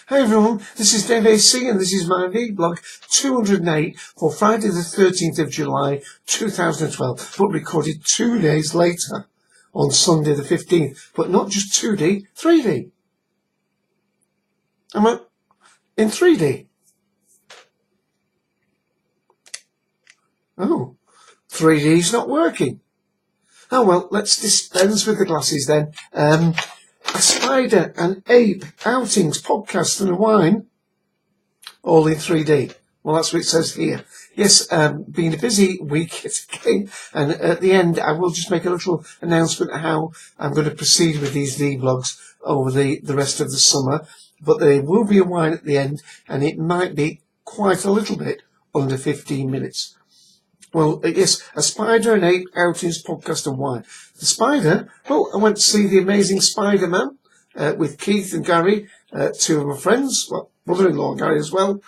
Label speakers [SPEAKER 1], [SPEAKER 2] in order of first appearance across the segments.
[SPEAKER 1] Hi everyone, this is daveac and this is my vblog 208 for Friday the 13th of July 2012, but recorded 2 days later on Sunday the 15th, but not just 2D, 3D. I'm in 3D. Oh, 3D's not working. Oh well, let's dispense with the glasses then. A spider, an ape, outings, podcast and a wine, all in 3D. Well, that's what it says here. Yes, been a busy week again, and at the end I will just make a little announcement of how I'm going to proceed with these vlogs over the rest of the summer, but there will be a wine at the end, and it might be quite a little bit under 15 minutes. Well, yes, a spider, an ape, outings, podcast and wine. The spider, well, I went to see The Amazing Spider-Man with Keith and Gary, two of my friends, well, brother-in-law Gary as well.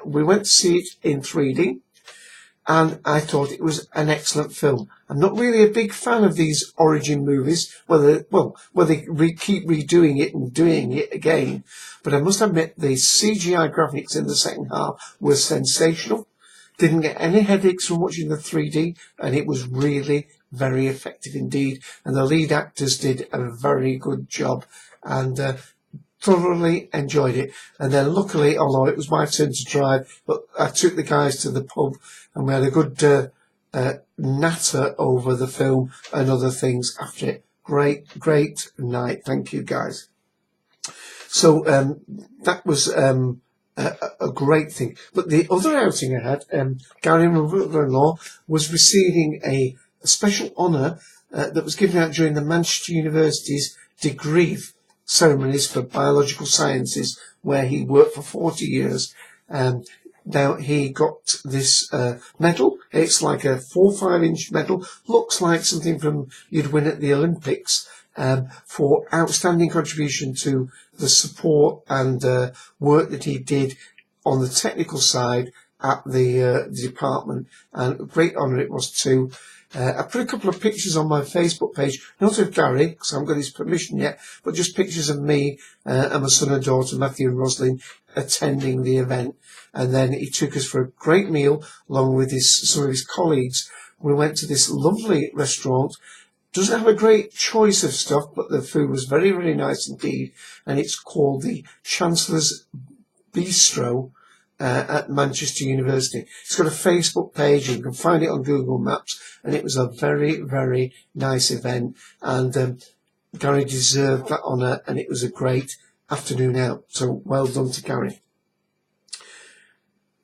[SPEAKER 1] We went to see it in 3D, and I thought it was an excellent film. I'm not really a big fan of these origin movies, where they keep redoing it and doing it again, but I must admit the CGI graphics in the second half were sensational. Didn't get any headaches from watching the 3D, and it was really very effective indeed. And the lead actors did a very good job, and thoroughly enjoyed it. And then luckily, although it was my turn to drive, but I took the guys to the pub, and we had a good natter over the film and other things after it. Great night. Thank you, guys. So that was a great thing. But the other outing I had, Gary, my brother-in-law, was receiving a special honour that was given out during the Manchester University's degree ceremonies for biological sciences, where he worked for 40 years. Now he got this medal. It's like a 4 or 5 inch medal. Looks like something from you'd win at the Olympics. For outstanding contribution to the support and work that he did on the technical side at the department, and a great honour it was too. I put a couple of pictures on my Facebook page, not of Gary, because I haven't got his permission yet, but just pictures of me and my son and daughter, Matthew and Roslyn, attending the event. And then he took us for a great meal, along with some of his colleagues. We went to this lovely restaurant. Doesn't have a great choice of stuff, but the food was very, very nice indeed. And it's called the Chancellor's Bistro at Manchester University. It's got a Facebook page, and you can find it on Google Maps. And it was a very, very nice event. And Gary deserved that honour, and it was a great afternoon out. So well done to Gary.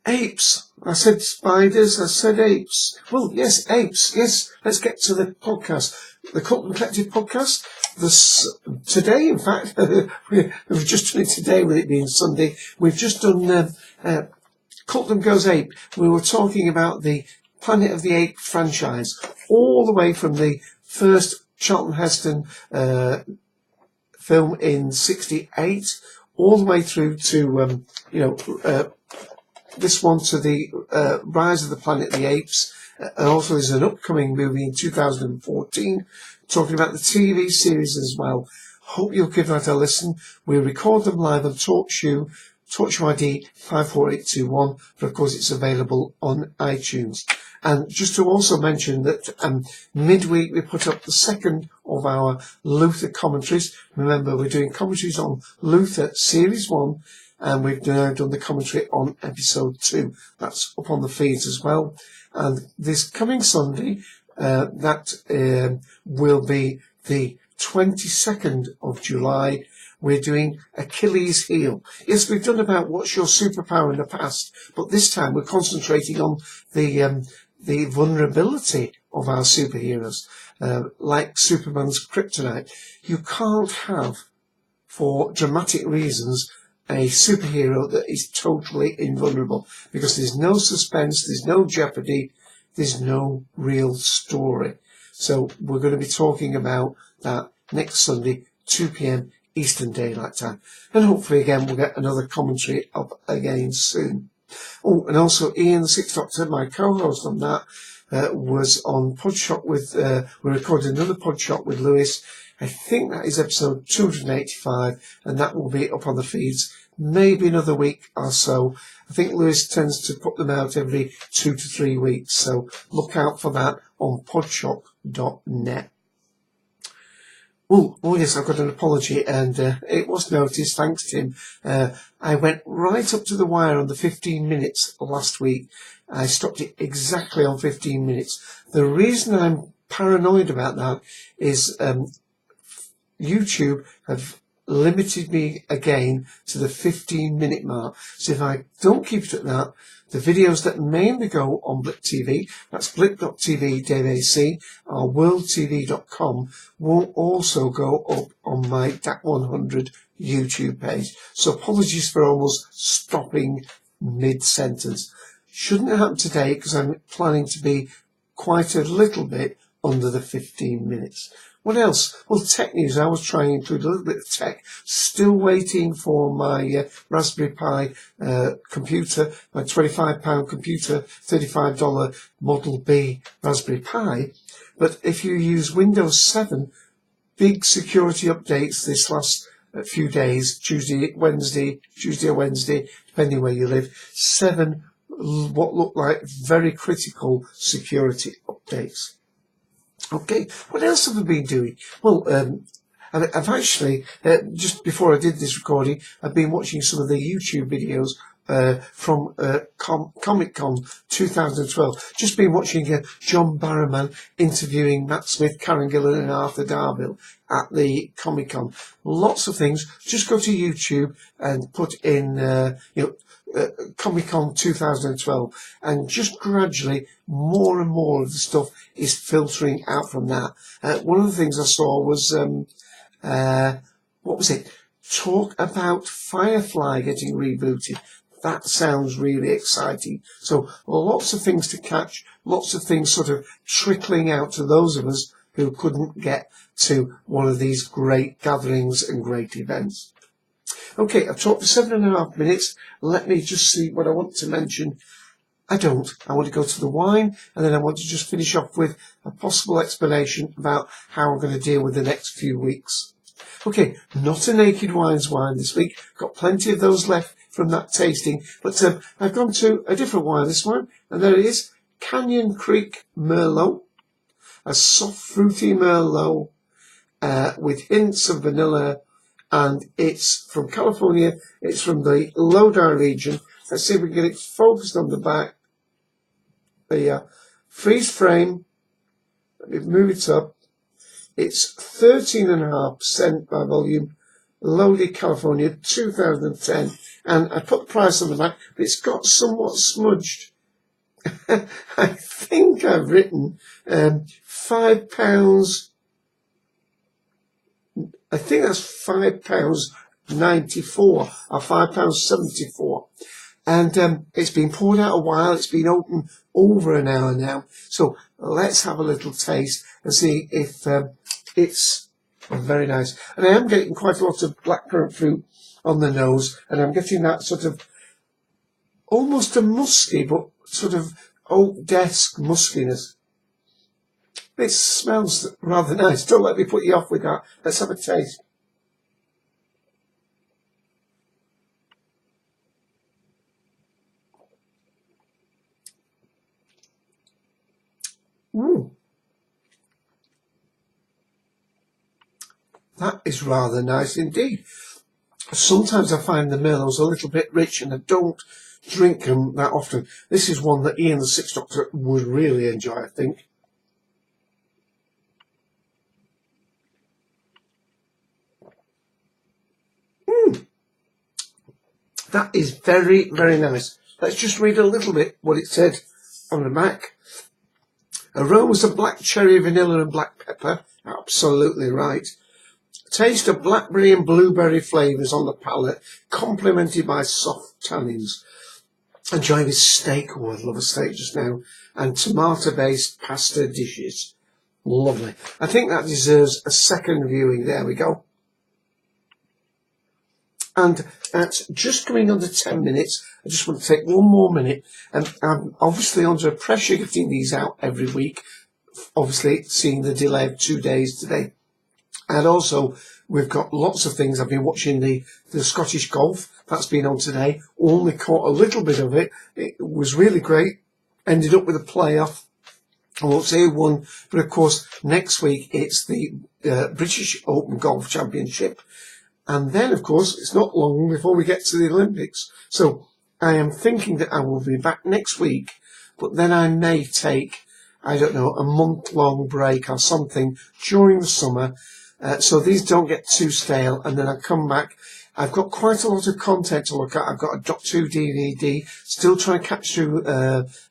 [SPEAKER 1] Apes. I said spiders, I said apes. Well, yes, apes. Yes, let's get to the podcast. The Cult and Collective podcast. Today, in fact, we've just done it today with it being Sunday. We've just done Cult and Goes Ape. We were talking about the Planet of the Apes franchise, all the way from the first Charlton Heston film in '68, all the way through to, this one to the Rise of the Planet of the Apes. And also there's an upcoming movie in 2014 talking about the TV series as well. Hope you'll give that a listen. We record them live on TalkShoe ID 54821, but of course it's available on iTunes. And just to also mention that midweek we put up the second of our Luther commentaries. Remember, we're doing commentaries on Luther Series 1, and we've now done the commentary on episode 2. That's up on the feeds as well. And this coming Sunday, that will be the 22nd of July. We're doing Achilles' heel. Yes, we've done about what's your superpower in the past, but this time we're concentrating on the vulnerability of our superheroes, like Superman's kryptonite. You can't have, for dramatic reasons, a superhero that is totally invulnerable, because there's no suspense, there's no jeopardy, there's no real story. So we're going to be talking about that next Sunday, 2 p.m. Eastern Daylight Time. And hopefully again we'll get another commentary up again soon. Oh, and also Ian the Sixth Doctor, my co-host on that, was on Podshot with, we recorded another Podshot with Lewis. I think that is episode 285, and that will be up on the feeds maybe another week or so. I think Lewis tends to put them out every 2 to 3 weeks, so look out for that on podshot.net. Oh yes, I've got an apology, and it was noticed, thanks Tim. I went right up to the wire on the 15 minutes last week. I stopped it exactly on 15 minutes. The reason I'm paranoid about that is YouTube have limited me again to the 15-minute mark. So if I don't keep it at that, the videos that mainly go on Blip TV, that's blip.tv, daveac, or worldtv.com, will also go up on my DAC100 YouTube page. So apologies for almost stopping mid-sentence. Shouldn't have happened today because I'm planning to be quite a little bit under the 15 minutes. What else? Well, tech news. I was trying to include a little bit of tech. Still waiting for my Raspberry Pi computer, my £25 computer, $35 Model B Raspberry Pi. But if you use Windows 7, big security updates this last few days, Tuesday or Wednesday, depending where you live, 7 what look like very critical security updates. Okay, what else have I been doing? Well, I've actually, just before I did this recording, I've been watching some of the YouTube videos from Comic-Con 2012. Just been watching John Barrowman interviewing Matt Smith, Karen Gillan and Arthur Darvill at the Comic-Con. Lots of things. Just go to YouTube and put in, Comic-Con 2012, and just gradually more and more of the stuff is filtering out from that. One of the things I saw was, what was it? Talk about Firefly getting rebooted. That sounds really exciting. So lots of things to catch, lots of things sort of trickling out to those of us who couldn't get to one of these great gatherings and great events. Okay, I've talked for 7.5 minutes. Let me just see what I want to mention. I want to go to the wine, and then I want to just finish off with a possible explanation about how I'm going to deal with the next few weeks. Okay, not a Naked Wines wine this week. Got plenty of those left from that tasting, but I've gone to a different wine this one, and there it is, Canyon Creek Merlot, a soft fruity Merlot with hints of vanilla, and it's from California. It's from the Lodi region. Let's see if we can get it focused on the back. There you are. Freeze frame. Let me move it up. It's 13.5% by volume. Lodi, California, 2010. And I put the price on the back, but it's got somewhat smudged. I think I've written £5. I think that's £5.94 or £5.74. And it's been poured out a while. It's been open over an hour now. So let's have a little taste and see if it's very nice. And I am getting quite a lot of blackcurrant fruit on the nose, and I'm getting that sort of almost a musky, but sort of oak desk muskiness. It smells rather nice. Don't let me put you off with that. Let's have a taste. That is rather nice indeed. Sometimes I find the Merlots a little bit rich, and I don't drink them that often. This is one that Ian the Sixth Doctor would really enjoy, I think. That is very, very nice. Let's just read a little bit what it said on the back. Aromas of black cherry, vanilla and black pepper. Absolutely right. Taste of blackberry and blueberry flavours on the palate, complemented by soft tannins. Enjoy with steak. Oh, I'd love a steak just now. And tomato-based pasta dishes. Lovely. I think that deserves a second viewing. There we go. And at just coming under 10 minutes, I just want to take one more minute. And I'm obviously under pressure getting these out every week, obviously seeing the delay of 2 days today. And also, we've got lots of things. I've been watching the Scottish golf. That's been on today. Only caught a little bit of it. It was really great. Ended up with a playoff. I won't say who won, but of course, next week it's the British Open Golf Championship. And then, of course, it's not long before we get to the Olympics. So I am thinking that I will be back next week, but then I may take, I don't know, a month-long break or something during the summer, so these don't get too stale, and then I come back. I've got quite a lot of content to look at. I've got a Doctor Who DVD, still trying to catch through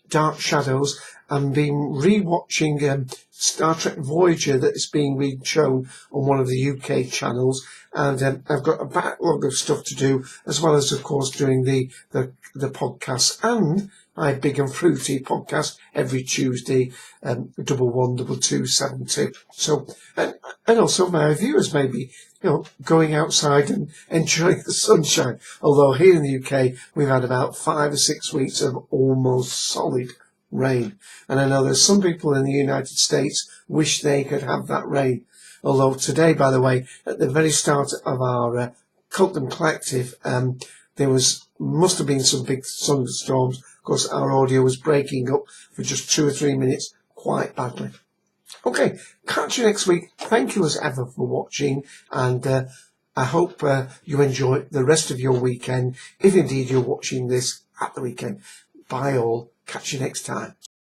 [SPEAKER 1] Dark Shadows. I'm been re-watching Star Trek Voyager that is being shown on one of the UK channels, and I've got a backlog of stuff to do, as well as, of course, doing the podcast and my Big and Fruity podcast every Tuesday, 112272. So, and also my viewers maybe, going outside and enjoying the sunshine. Although here in the UK, we've had about 5 or 6 weeks of almost solid rain. And I know there's some people in the United States wish they could have that rain. Although today, by the way, at the very start of our Cultdom Collective, there must have been some big thunderstorms. Of course, our audio was breaking up for just 2 or 3 minutes quite badly. Okay, catch you next week. Thank you as ever for watching, and I hope you enjoy the rest of your weekend, if indeed you're watching this at the weekend. Bye all. Catch you next time.